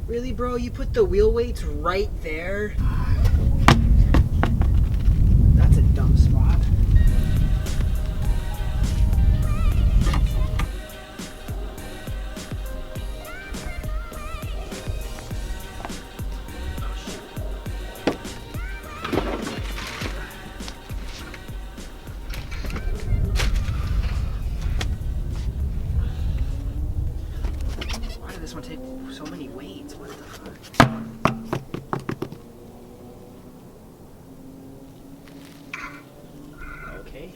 Really, bro? You put the wheel weights right there? That's a dumb spot. Why did this one take so many weights? What the fuck? Okay.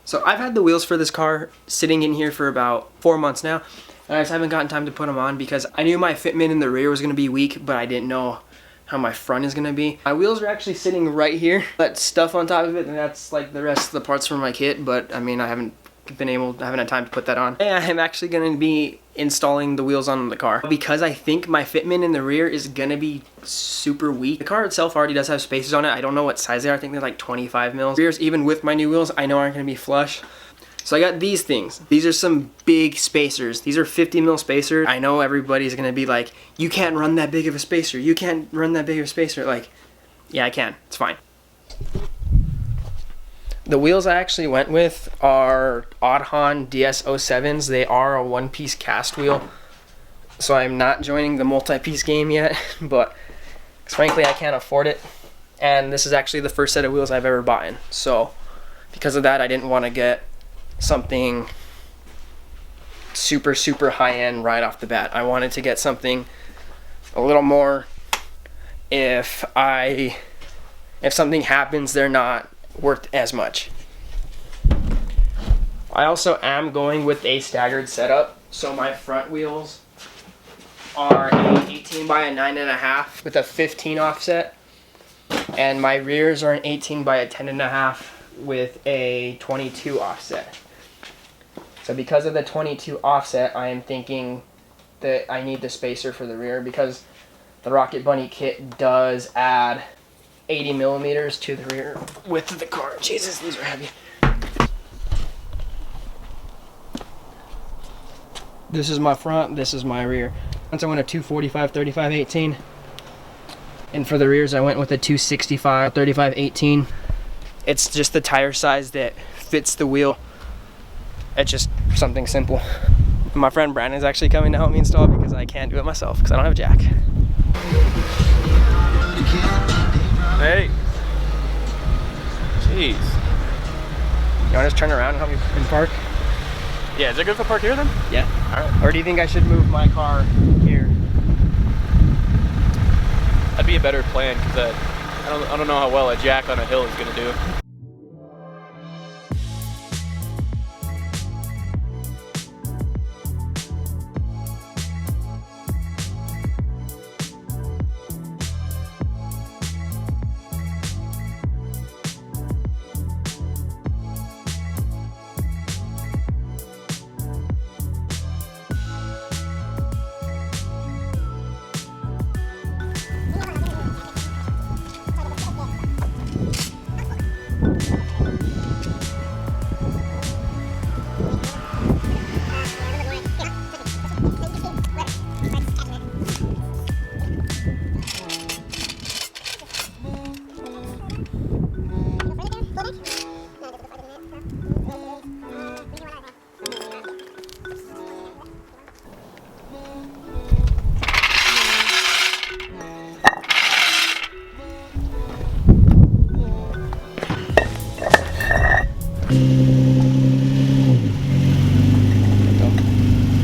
So I've had the wheels for this car sitting in here for about 4 months now, and I just haven't gotten time to put them on because I knew my fitment in the rear was going to be weak, but I didn't know how my front is going to be. My wheels are actually sitting right here. That stuff on top of it, and that's like the rest of the parts from my kit, but I mean, I haven't had time to put that on. And I'm actually going to be installing the wheels on the car because I think my fitment in the rear is going to be super weak. The car itself already does have spacers on it. I don't know what size they are. I think they're like 25 mils. Rears, even with my new wheels, I know aren't going to be flush. So I got these things. These are some big spacers. These are 50 mil spacers. I know everybody's going to be like, you can't run that big of a spacer. You can't run that big of a spacer. Like, yeah, I can. It's fine. The wheels I actually went with are Audhon DS07s. They are a one-piece cast wheel. So I'm not joining the multi-piece game yet, but frankly I can't afford it. And this is actually the first set of wheels I've ever bought in. So because of that, I didn't want to get something super, super high-end right off the bat. I wanted to get something a little more, if something happens, they're not worth as much. I also am going with a staggered setup, so my front wheels are an 18 by a 9.5 with a 15 offset, and my rears are an 18 by a 10.5 with a 22 offset. So because of the 22 offset, I am thinking that I need the spacer for the rear because the Rocket Bunny kit does add 80 millimeters to the rear width of the car. Jesus, these are heavy. This is my front, this is my rear. Once I went a 245 35 18, and for the rears I went with a 265 35 18. It's just the tire size that fits the wheel. It's just something simple. My friend Brandon's actually coming to help me install because I can't do it myself because I don't have a jack. Hey. Jeez. You want to just turn around and help me in park? Yeah, is it good for park here then? Yeah. Alright. Or do you think I should move my car here? That'd be a better plan because I don't know how well a jack on a hill is going to do.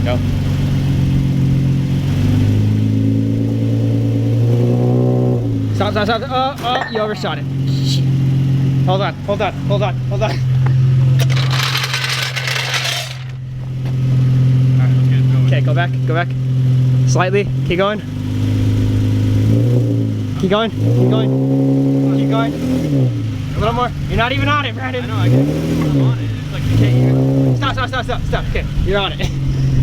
Go. Stop, stop, stop. Oh, you overshot it. Shit. Hold on, hold on, hold on, hold on. Alright, let's get it going. Okay, go back, slightly, keep going. Keep going, keep going, keep going. A little more. You're not even on it, Brandon. I know, I'm on it. It's like, Okay, stop, stop, stop, stop, stop. Okay, you're on it.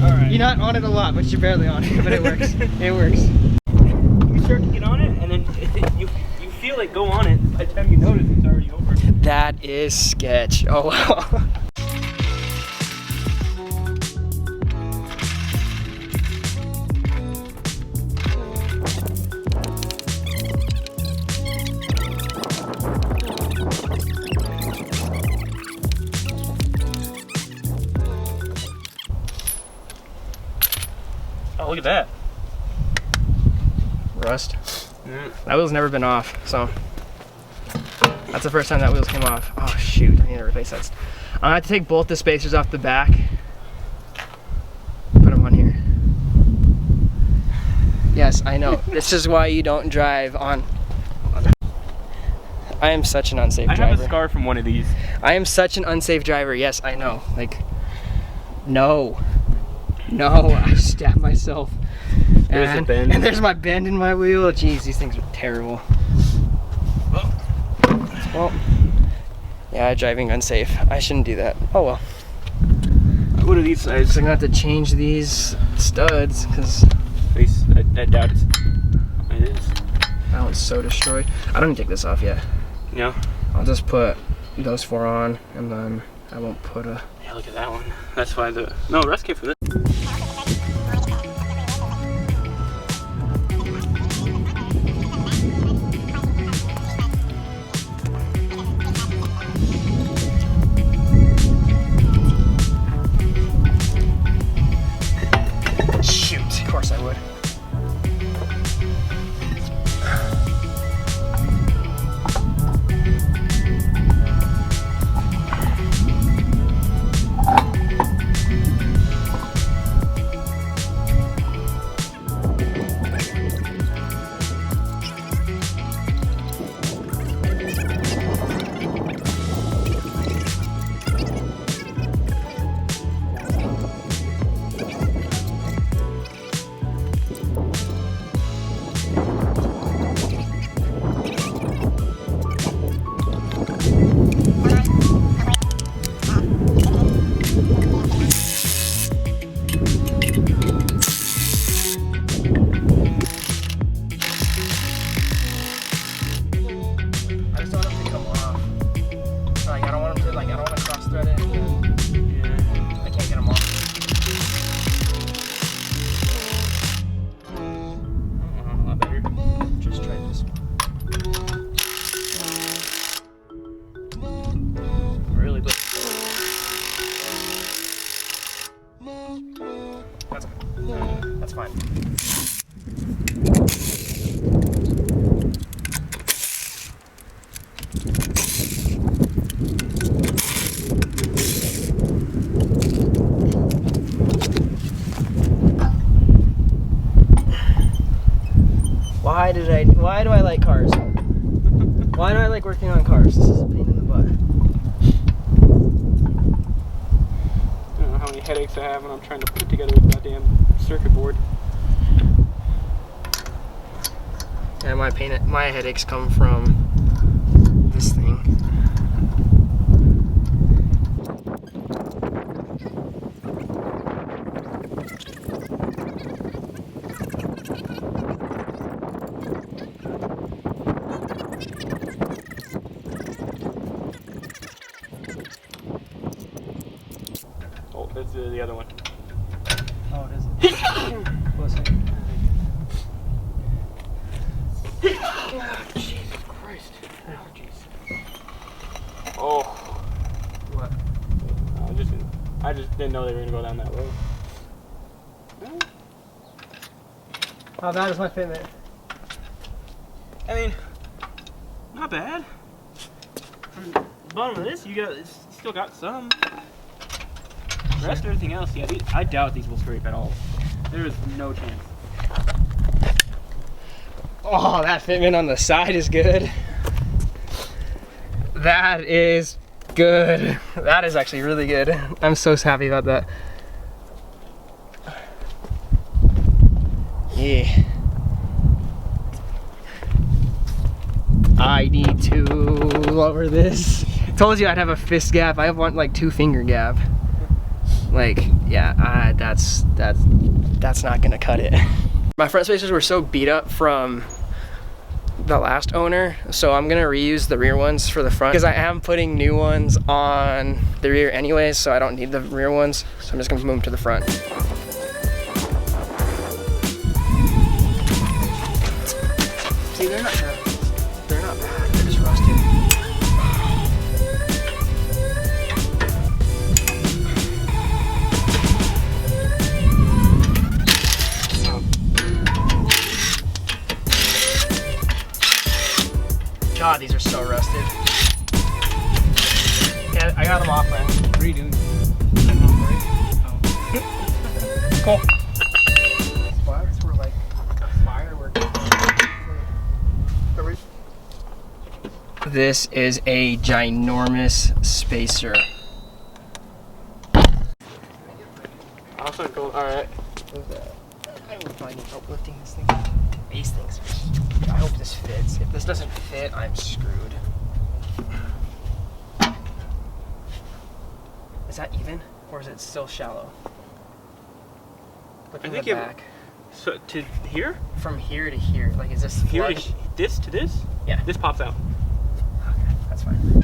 alright. You're not on it a lot, but you're barely on it, but it works. It works. You start to get on it, and then you like go on it, by the time you notice it's already over. That is sketch. Oh wow. Oh, look at that. Rust. That wheel's never been off, so that's the first time that wheel's came off. Oh shoot, I need to replace that. I'm gonna have to take both the spacers off the back, put them on here. Yes, I know. This is why you don't drive on. I am such an unsafe driver. I have a scar from one of these. I am such an unsafe driver. Yes, I know. Like, no, I stabbed myself. There's a bend. And there's my bend in my wheel. Jeez, these things are terrible. Well, yeah, driving unsafe. I shouldn't do that. Oh well. What are these sides? So I'm gonna have to change these studs because I doubt it is. that one's so destroyed. I don't even take this off yet. No? I'll just put those four on and then I won't put a... Yeah, look at that one. That's why no, rust came from this. Shoot, of course I would. That's fine. Why do I like cars? Why do I like working on cars? This is a pain in the butt. I don't know how many headaches I have when I'm trying to put together a goddamn circuit board. And my headaches come from this thing. Oh, that's the other one. Oh, it is. Close second. Oh, Jesus Christ. Allergies. Oh. What? I just didn't know they were gonna go down that road. How bad is my fitment? I mean, not bad. From the bottom of this, it's still got some. The rest of everything else, yeah, I doubt these will scrape at all. There is no chance. Oh, that fitment on the side is good. That is good. That is actually really good. I'm so happy about that. Yeah. I need to lower this. Told you I'd have a fist gap. I want like 2 finger gap. Like, yeah, that's not gonna cut it. My front spacers were so beat up from the last owner, so I'm gonna reuse the rear ones for the front because I am putting new ones on the rear anyways, so I don't need the rear ones, so I'm just gonna move them to the front. See, they're not bad. They're just rusted. God, these are so rusted. Yeah, I got them off, man. Redoing. Cool. Spots were like a firework. This is a ginormous spacer. Also cool. All right. I would find help lifting this thing. These things. I hope this fits. If this doesn't fit, I'm screwed. Is that even, or is it still shallow? Look I in think the it- back. So to here? From here to here, like, is this Here flush? to this to this? Yeah. This pops out. Okay, that's fine.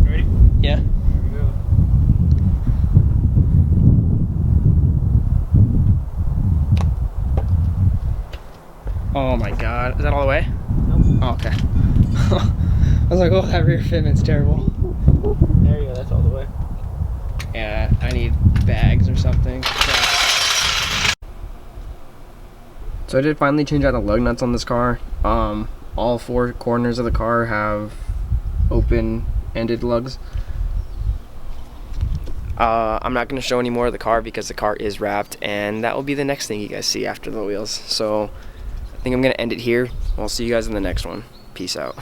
Ready? Yeah. Here we go. Oh my god. Is that all the way? Nope. Oh, okay. I was like, oh, that rear fitment's terrible. There you go. That's all the way. Yeah, I need bags or something. So I did finally change out the lug nuts on this car. All four corners of the car have open-ended lugs. I'm not going to show any more of the car because the car is wrapped, and that will be the next thing you guys see after the wheels. So I think I'm going to end it here. I'll see you guys in the next one. Peace out.